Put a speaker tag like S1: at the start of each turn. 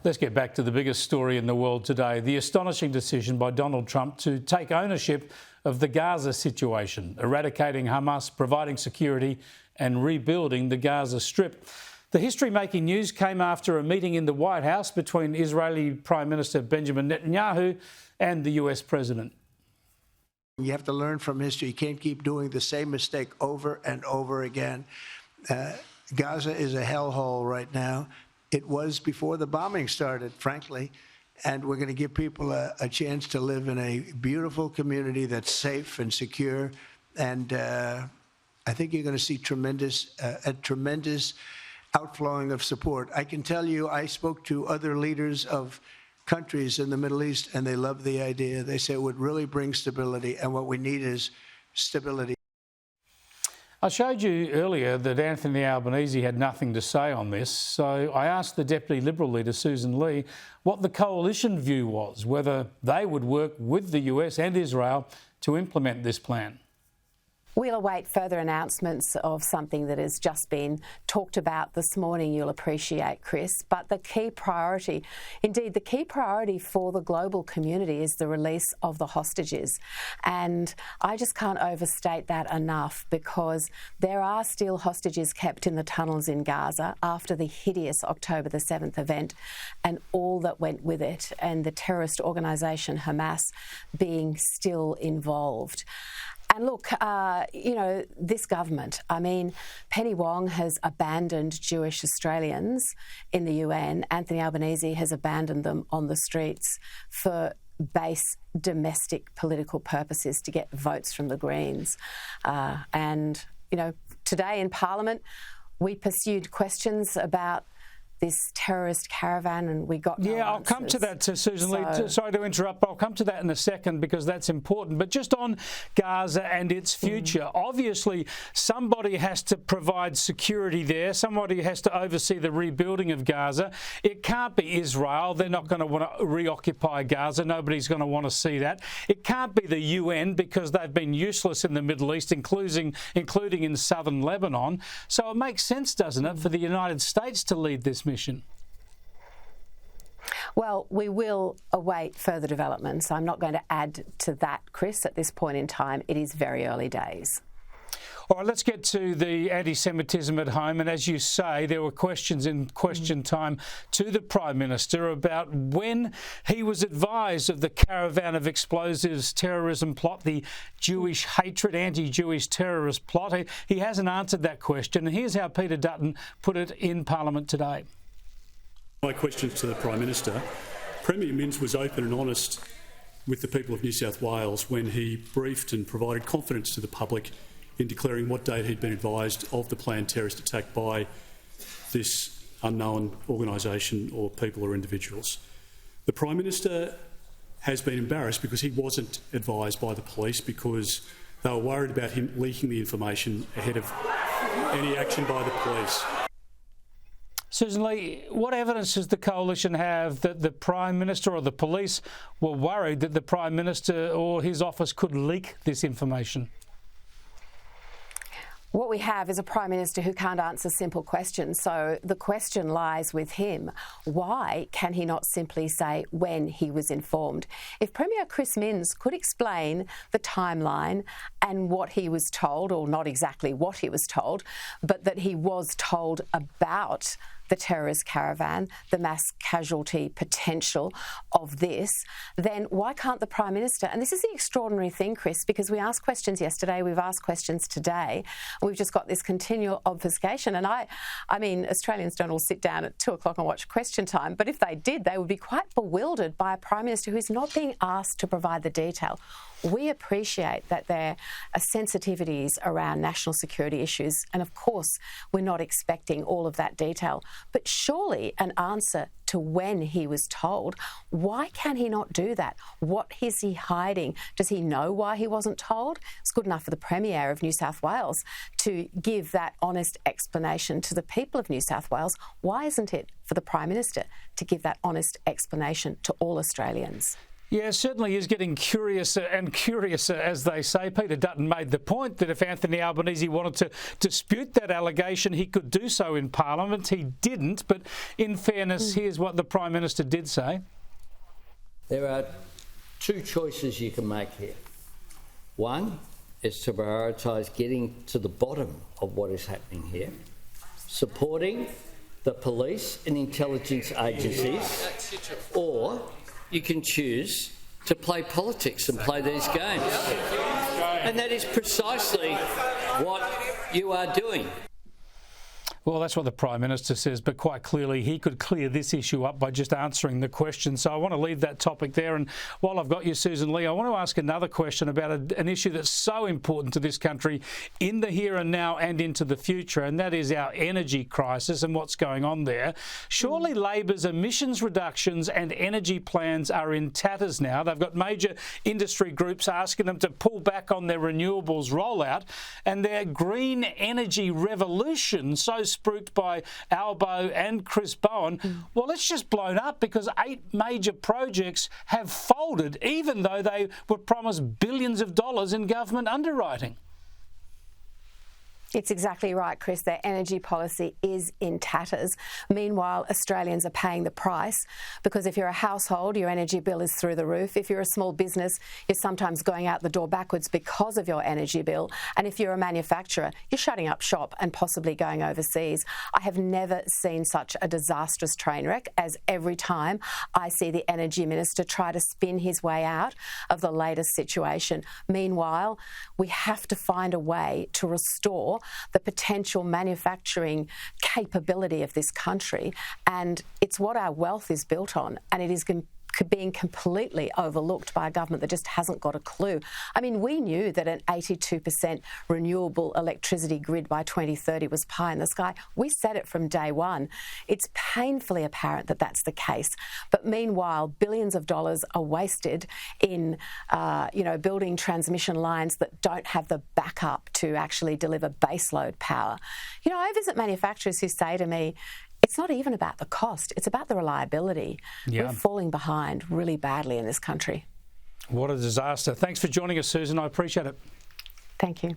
S1: Let's get back to the biggest story in the world today, the astonishing decision by Donald Trump to take ownership of the Gaza situation, eradicating Hamas, providing security and rebuilding the Gaza Strip. The history-making news came after a meeting in the White House between Israeli Prime Minister Benjamin Netanyahu and the US President.
S2: You have to learn from history. You can't keep doing the same mistake over and over again. Gaza is a hellhole right now. It was before the bombing started, frankly, and we're going to give people a chance to live in a beautiful community that's safe and secure. And I think you're going to see a tremendous outflowing of support. I can tell you, I spoke to other leaders of countries in the Middle East, and they love the idea. They say it would really bring stability, and what we need is stability.
S1: I showed you earlier that Anthony Albanese had nothing to say on this, so I asked the Deputy Liberal leader, Sussan Ley, what the coalition view was, whether they would work with the US and Israel to implement this plan.
S3: We'll await further announcements of something that has just been talked about this morning, you'll appreciate, Chris. But the key priority, indeed the key priority for the global community is the release of the hostages. And I just can't overstate that enough, because there are still hostages kept in the tunnels in Gaza after the hideous October the 7th event and all that went with it, and the terrorist organisation Hamas being still involved. And look, you know, this government, I mean, Penny Wong has abandoned Jewish Australians in the UN. Anthony Albanese has abandoned them on the streets for base domestic political purposes to get votes from the Greens. And, you know, today in Parliament, we pursued questions about this terrorist caravan, and we got no
S1: I'll come to that, Sussan Ley. Sorry to interrupt, but I'll come to that in a second because that's important. But just on Gaza and its future, obviously somebody has to provide security there. Somebody has to oversee the rebuilding of Gaza. It can't be Israel. They're not going to want to reoccupy Gaza. Nobody's going to want to see that. It can't be the UN because they've been useless in the Middle East, including in southern Lebanon. So it makes sense, doesn't it, for the United States to lead this mission?
S3: Well, we will await further developments. I'm not going to add to that, Chris, at this point in time. It is very early days.
S1: All right, let's get to the anti-Semitism at home. And as you say, there were questions in question time to the Prime Minister about when he was advised of the caravan of explosives terrorism plot, the Jewish hatred, anti-Jewish terrorist plot. He hasn't answered that question. And here's how Peter Dutton put it in Parliament today.
S4: My questions to the Prime Minister. Premier Minns was open and honest with the people of New South Wales when he briefed and provided confidence to the public in declaring what date he'd been advised of the planned terrorist attack by this unknown organisation or people or individuals. The Prime Minister has been embarrassed because he wasn't advised by the police because they were worried about him leaking the information ahead of any action by the police.
S1: Sussan Ley, what evidence does the coalition have that the Prime Minister or the police were worried that the Prime Minister or his office could leak this information?
S3: What we have is a Prime Minister who can't answer simple questions. So the question lies with him. Why can he not simply say when he was informed? If Premier Chris Minns could explain the timeline and what he was told, or not exactly what he was told, but that he was told about the terrorist caravan, the mass casualty potential of this, then why can't the Prime Minister? And this is the extraordinary thing, Chris, because we asked questions yesterday, we've asked questions today, and we've just got this continual obfuscation. And I mean, Australians don't all sit down at 2 o'clock and watch Question Time, but if they did, they would be quite bewildered by a Prime Minister who's not being asked to provide the detail. We appreciate that there are sensitivities around national security issues, and of course we're not expecting all of that detail, but surely an answer to when he was told. Why can he not do that? What is he hiding? Does he know why he wasn't told? It's good enough for the Premier of New South Wales to give that honest explanation to the people of New South Wales. Why isn't it for the Prime Minister to give that honest explanation to all Australians?
S1: Yeah, certainly is getting curiouser and curiouser, as they say. Peter Dutton made the point that if Anthony Albanese wanted to dispute that allegation, he could do so in Parliament. He didn't, but in fairness, here's what the Prime Minister did say.
S5: There are two choices you can make here. One is to prioritise getting to the bottom of what is happening here, supporting the police and intelligence agencies, or you can choose to play politics and play these games. And that is precisely what you are doing.
S1: Well, that's what the Prime Minister says, but quite clearly he could clear this issue up by just answering the question. So I want to leave that topic there. And while I've got you, Sussan Ley, I want to ask another question about an issue that's so important to this country in the here and now and into the future, and that is our energy crisis and what's going on there. Surely Labor's emissions reductions and energy plans are in tatters now. They've got major industry groups asking them to pull back on their renewables rollout, and their green energy revolution, so spruiked by Albo and Chris Bowen, well, it's just blown up because 8 major projects have folded, even though they were promised billions of dollars in government underwriting.
S3: It's exactly right, Chris. Their energy policy is in tatters. Meanwhile, Australians are paying the price because if you're a household, your energy bill is through the roof. If you're a small business, you're sometimes going out the door backwards because of your energy bill. And if you're a manufacturer, you're shutting up shop and possibly going overseas. I have never seen such a disastrous train wreck as every time I see the Energy Minister try to spin his way out of the latest situation. Meanwhile, we have to find a way to restore the potential manufacturing capability of this country, and it's what our wealth is built on, and it is being completely overlooked by a government that just hasn't got a clue. I mean, we knew that an 82% renewable electricity grid by 2030 was pie in the sky. We said it from day one. It's painfully apparent that that's the case. But meanwhile, billions of dollars are wasted in, building transmission lines that don't have the backup to actually deliver baseload power. You know, I visit manufacturers who say to me, it's not even about the cost, it's about the reliability. Yeah. We're falling behind really badly in this country.
S1: What a disaster. Thanks for joining us, Sussan. I appreciate it.
S3: Thank you.